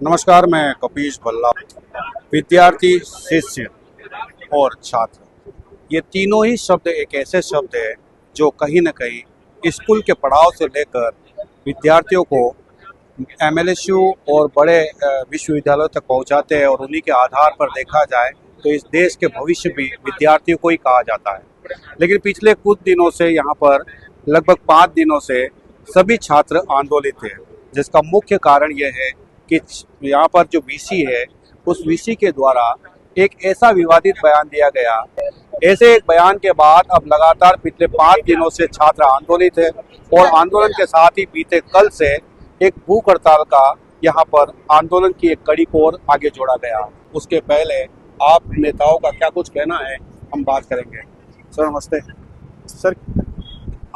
नमस्कार, मैं कपीश भल्ला। विद्यार्थी, शिष्य और छात्र, ये तीनों ही शब्द एक ऐसे शब्द है जो कहीं न कहीं स्कूल के पड़ाव से लेकर विद्यार्थियों को एमएलएसयू और बड़े विश्वविद्यालयों तक पहुंचाते हैं और उन्हीं के आधार पर देखा जाए तो इस देश के भविष्य भी विद्यार्थियों को ही कहा जाता है। लेकिन पिछले कुछ दिनों से यहाँ पर लगभग 5 दिनों से सभी छात्र आंदोलित हैं, जिसका मुख्य कारण यह है कि यहाँ पर जो वीसी है उस वीसी के द्वारा एक ऐसा विवादित बयान दिया गया। ऐसे एक बयान के बाद अब लगातार पिछले 5 दिनों से छात्र आंदोलित है और आंदोलन के साथ ही बीते कल से एक भूख हड़ताल का यहाँ पर आंदोलन की एक कड़ी को और आगे जोड़ा गया। उसके पहले आप नेताओं का क्या कुछ कहना है, हम बात करेंगे। सर नमस्ते। सर,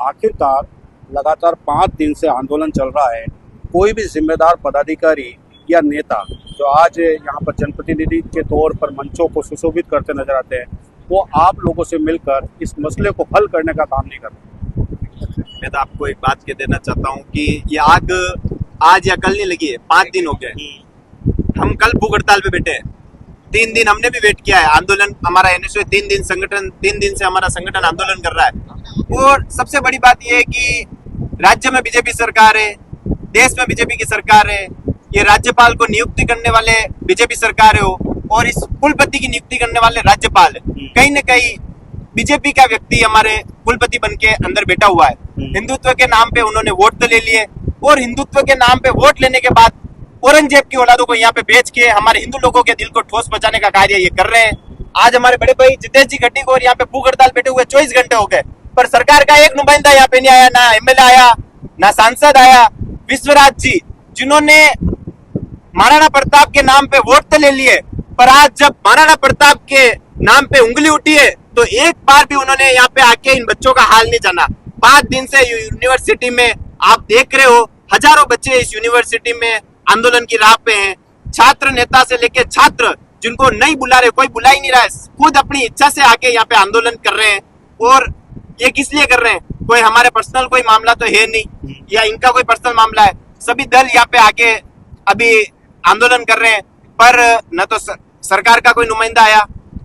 आखिरकार लगातार 5 दिन से आंदोलन चल रहा है, कोई भी जिम्मेदार पदाधिकारी या नेता जो आज यहाँ पर जनप्रतिनिधि के तौर पर मंचों को सुशोभित करते नजर आते हैं, वो आप लोगों से मिलकर इस मसले को हल करने का काम नहीं करते। मैं तो आपको एक बात कह देना चाहता हूँ कि ये आग आज या कल नहीं लगी है, 5 दिन हो गए। हम कल भूख हड़ताल पे बैठे हैं, 3 दिन हमने भी वेट किया है। आंदोलन हमारा एनएसयू 3 दिन से हमारा संगठन आंदोलन कर रहा है। और सबसे बड़ी बात यह है कि राज्य में बीजेपी सरकार है, देश में बीजेपी की सरकार है, ये राज्यपाल को नियुक्ति करने वाले बीजेपी सरकार है और इस कुलपति की नियुक्ति करने वाले राज्यपाल है। कहीं न कहीं बीजेपी का व्यक्ति हमारे कुलपति बन के अंदर बैठा हुआ है। हिंदुत्व के नाम पे उन्होंने वोट तो ले लिए और हिंदुत्व के नाम पे वोट लेने के बाद औरंगजेब की औलादों को यहाँ पे बेच के हमारे हिंदू लोगों के दिल को ठोस पहुंचाने का कार्य ये कर रहे हैं। आज हमारे बड़े भाई जितेश जी गड्डी को और यहाँ पे भूख हड़ताल बैठे हुए 24 घंटे हो गए, पर सरकार का एक नुमाइंदा यहाँ पे नहीं आया, ना एमएलए आया, ना सांसद आया। विश्वराज जी जिन्होंने महाराणा प्रताप के नाम पे वोट तो ले लिए, पर आज जब महाराणा प्रताप के नाम पे उंगली उठी है तो एक बार भी उन्होंने यहाँ पे आके इन बच्चों का हाल नहीं जाना। 5 दिन से यूनिवर्सिटी में आप देख रहे हो, हजारों बच्चे इस यूनिवर्सिटी में आंदोलन की राह पे हैं। छात्र नेता से लेके छात्र जिनको नहीं बुला रहे, कोई बुला ही नहीं रहा है, खुद अपनी इच्छा से आके यहाँ पे आंदोलन कर रहे हैं। और ये किस लिए कर रहे हैं? कोई हमारे पर्सनल कोई मामला तो है नहीं, या इनका कोई पर्सनल मामला है। सभी दल यहाँ पे आके अभी आंदोलन कर रहे हैं, पर न तो सरकार का कोई नुमाइंदा आया,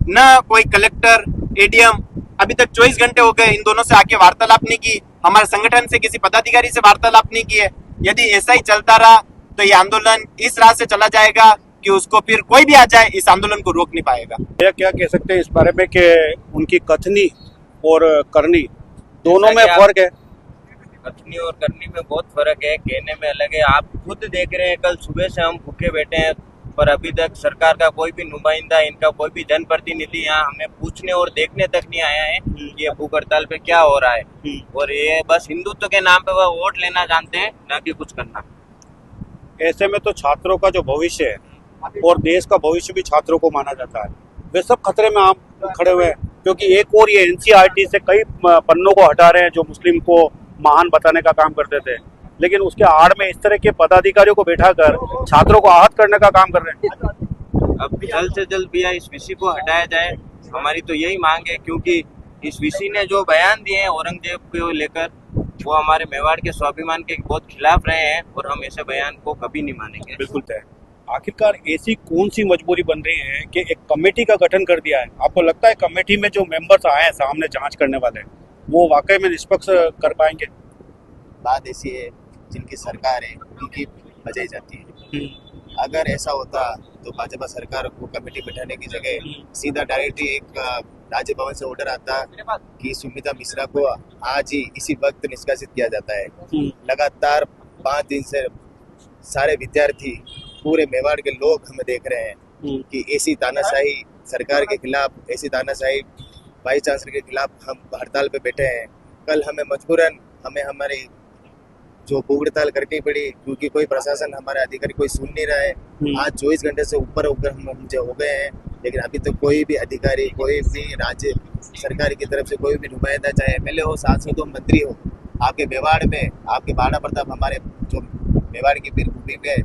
न कोई कलेक्टर, एडीएम। अभी तक 24 घंटे हो गए, इन दोनों से आके वार्तालाप नहीं की, हमारे संगठन से किसी पदाधिकारी से वार्तालाप नहीं की है। यदि ऐसा ही चलता रहा तो ये आंदोलन इस राह से चला जाएगा कि उसको फिर कोई भी आ जाए इस आंदोलन को रोक नहीं पाएगा। क्या कह सकते हैं इस बारे में कि उनकी कथनी और करनी दोनों में फर्क है? कथनी और करनी में बहुत फर्क है, कहने में अलग है। आप खुद देख रहे हैं, कल सुबह से हम भूखे बैठे हैं, पर अभी तक सरकार का कोई भी नुमाइंदा, इनका कोई भी जनप्रतिनिधि यहाँ हमें पूछने और देखने तक नहीं आया है कि ये भूख हड़ताल पे क्या हो रहा है। और ये बस हिंदुत्व के नाम पे वह वोट लेना जानते हैं, न कि कुछ करना। ऐसे में तो छात्रों का जो भविष्य है और देश का भविष्य भी छात्रों को माना जाता है, वे सब खतरे में आप खड़े हुए हैं, क्योंकि एक और ये एनसीईआरटी से कई पन्नों को हटा रहे हैं जो मुस्लिम को महान बताने का काम करते थे, लेकिन उसके आड़ में इस तरह के पदाधिकारियों को बैठाकर छात्रों को आहत करने का काम कर रहे हैं। अब जल्द से जल्द भैया इस वीसी को हटाया जाए, हमारी तो यही मांग है। क्योंकि इस वीसी ने जो बयान दिए हैं औरंगजेब को लेकर, वो हमारे मेवाड़ के स्वाभिमान के बहुत खिलाफ रहे हैं और हम ऐसे बयान को कभी नहीं मानेंगे। बिल्कुल तय। आखिरकार ऐसी कौन सी मजबूरी बन रही है कि एक कमेटी का गठन कर दिया है? आपको लगता है कमेटी में जो मेंबर्स आए हैं सामने जांच करने वाले, वो वाकई में निष्पक्ष कर पाएंगे? बात ऐसी है, जिनकी सरकार है उनकी बजाई जाती है। अगर ऐसा होता तो भाजपा सरकार को कमेटी बैठाने की जगह सीधा डायरेक्ट एक राज्य भवन से ऑर्डर आता कि सुमिता मिश्रा को आज ही इसी वक्त निष्कासित किया जाता है। लगातार 5 दिन से सारे विद्यार्थी, पूरे मेवाड़ के लोग हमें देख रहे हैं कि ऐसी तानाशाही सरकार के खिलाफ, ऐसी तानाशाही वाइस चांसलर के खिलाफ हम हड़ताल पे बैठे हैं। कल हमें मजबूरन हमारी जो भूख हड़ताल करनी पड़ी, क्योंकि कोई प्रशासन, हमारे अधिकारी कोई सुन नहीं रहा है। आज 24 घंटे से ऊपर हम मुझे हो गए हैं, लेकिन अभी तक कोई भी अधिकारी, कोई भी राज्य सरकार की तरफ से कोई भी नुमाइंदा, चाहे एमएलए हो, सांसद हो, मंत्री हो, आपके मेवाड़ में, आपके महाराणा प्रताप, हमारे जो मेवाड़ की वीर भूमि है,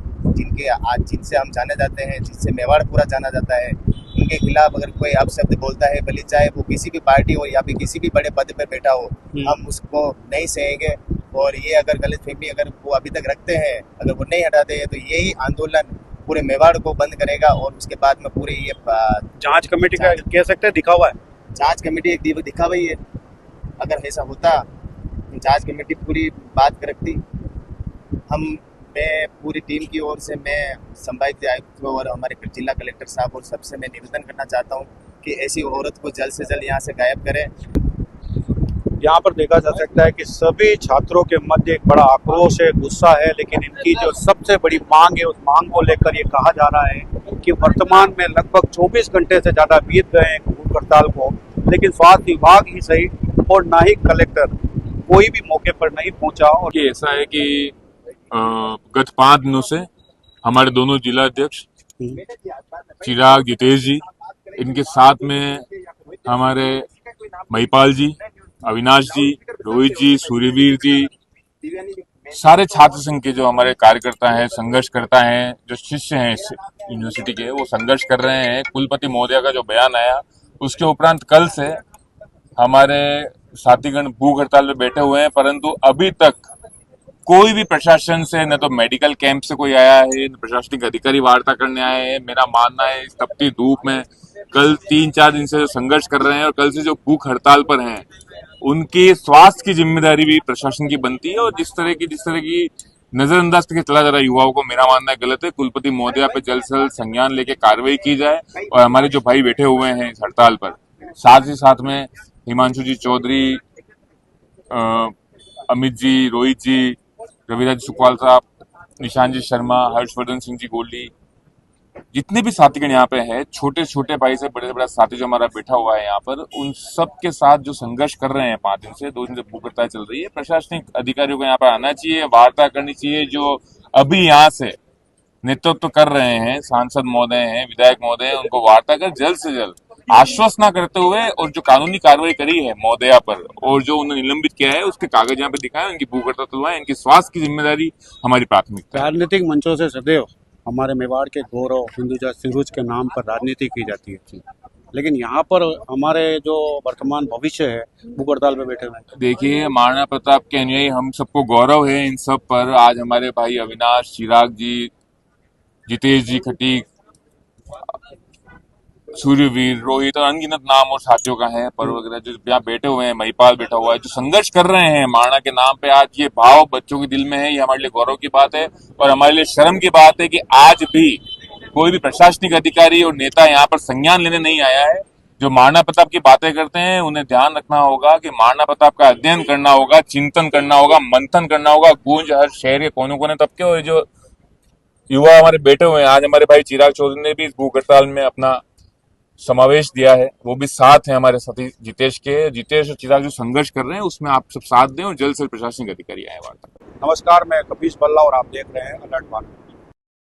जिनसे हम जाने जाते हैं, जिनसे मेवाड़ पूरा जाना जाता है, उनके खिलाफ अगर कोई अपशब्द बोलता है, भले चाहे वो किसी भी पार्टी हो या फिर किसी भी बड़े पद पर बैठा हो, हम उसको नहीं सहेंगे। और ये अगर गलतफहमी अगर वो अभी तक रखते हैं, अगर वो नहीं हटाते हैं, तो यही आंदोलन पूरे मेवाड़ को बंद करेगा और उसके बाद में पूरी ये जांच कमेटी का कह सकते हैं दिखा हुआ है। जांच कमेटी एक दिखा हुई है। अगर ऐसा होता तो जांच कमेटी पूरी बात कर रखती। मैं पूरी टीम की ओर से मैं संभावित आयुक्त को और हमारे जिला कलेक्टर साहब और सबसे मैं निवेदन करना चाहता हूँ कि ऐसी औरत को जल्द से जल्द यहाँ से गायब करें। यहाँ पर देखा जा सकता है कि सभी छात्रों के मध्य एक बड़ा आक्रोश है, गुस्सा है, लेकिन इनकी जो सबसे बड़ी मांग है उस मांग को लेकर ये कहा जा रहा है कि वर्तमान में लगभग 24 घंटे से ज़्यादा बीत गए हैं भूख हड़ताल को, लेकिन स्वास्थ्य विभाग ही सही और ना ही कलेक्टर कोई भी मौके पर नहीं पहुंचा। और कि ऐसा है कि गत 5 दिनों से हमारे दोनों जिला अध्यक्ष चिराग, जितेश जी, इनके साथ में हमारे महिपाल जी, अविनाश जी, रोहित जी, सूर्यवीर जी, सारे छात्र संघ के जो हमारे कार्यकर्ता हैं, संघर्ष करता हैं, जो शिष्य हैं इस यूनिवर्सिटी के, वो संघर्ष कर रहे हैं। कुलपति महोदय का जो बयान आया उसके उपरांत कल से हमारे साथीगण भूख हड़ताल में बैठे हुए हैं, परंतु अभी तक कोई भी प्रशासन से न तो मेडिकल कैंप से कोई आया है, न प्रशासनिक अधिकारी वार्ता करने आए हैं। मेरा मानना है इस तपती धूप में कल 3-4 दिन से जो संघर्ष कर रहे हैं और कल से जो भूख हड़ताल पर हैं, उनकी स्वास्थ्य की जिम्मेदारी भी प्रशासन की बनती है। और जिस तरह की नजरअंदाज करके चला जा रहा है युवाओं को, मेरा मानना है गलत है। कुलपति महोदया पे जल्द से जल्द संज्ञान लेके कार्रवाई की जाए और हमारे जो भाई बैठे हुए हैं इस हड़ताल पर, साथ ही साथ में हिमांशु जी चौधरी, अमित जी, रोहित जी, रविराज सुकवाल साहब, निशान जी शर्मा, हर्षवर्धन सिंह जी गोली, जितने भी साथीगण यहाँ पे हैं, छोटे छोटे भाई से बड़े से बड़ा साथी जो हमारा बैठा हुआ है यहाँ पर, उन सब के साथ जो संघर्ष कर रहे हैं 5 दिन से, 2 दिन से भूख हड़ताल चल रही है। प्रशासनिक अधिकारियों को यहाँ पर आना चाहिए, वार्ता करनी चाहिए। जो अभी यहाँ से नेतृत्व कर रहे हैं, सांसद महोदय हैं, विधायक महोदय हैं, उनको वार्ता कर जल्द से जल्द आश्वस्त न करते हुए और जो कानूनी कार्रवाई करी है महोदया पर और जो उन्होंने निलंबित किया है उसके कागज यहाँ पे दिखाएं, उनकी भूख हड़ताल तुलवाएं। इनकी स्वास्थ्य की जिम्मेदारी हमारी प्राथमिकता है। राजनीतिक मंचों से सदैव हमारे मेवाड़ के गौरव हिंदुजा सिरूज के नाम पर राजनीति की जाती है, लेकिन यहाँ पर हमारे जो वर्तमान भविष्य है भूख हड़ताल पे बैठे हुए हैं। देखिए, महाराणा प्रताप के अनुयायी हम सबको गौरव है इन सब पर। आज हमारे भाई अविनाश, चिराग जी, जितेश जी खटीक, सूर्यवीर, रोहित और अनगिनत नाम और साथियों का है पर वगैरह जो यहाँ बैठे हुए हैं, महिपाल बैठा हुआ है, जो संघर्ष कर रहे हैं महाराणा के नाम पे, आज ये भाव बच्चों के दिल में है, ये हमारे लिए गौरव की बात है और हमारे लिए शर्म की बात है कि आज भी कोई भी प्रशासनिक अधिकारी और नेता यहाँ पर संज्ञान लेने नहीं आया है। जो महाराणा प्रताप की बातें करते हैं उन्हें ध्यान रखना होगा कि महाराणा प्रताप का अध्ययन करना होगा, चिंतन करना होगा, मंथन करना होगा, गूंज हर शहर के कोने कोने तब के। और जो युवा हमारे बैठे हुए हैं, आज हमारे भाई चिराग चौधरी ने भी इस भूख हड़ताल में अपना समावेश दिया है, वो भी साथ है हमारे साथी जितेश के। जितेश और चिराग जो संघर्ष कर रहे हैं उसमें आप सब साथ दें और जल्द से प्रशासनिक अधिकारी आए वार्ता। नमस्कार, मैं कपीश बल्ला और आप देख रहे हैं अलर्ट भारत।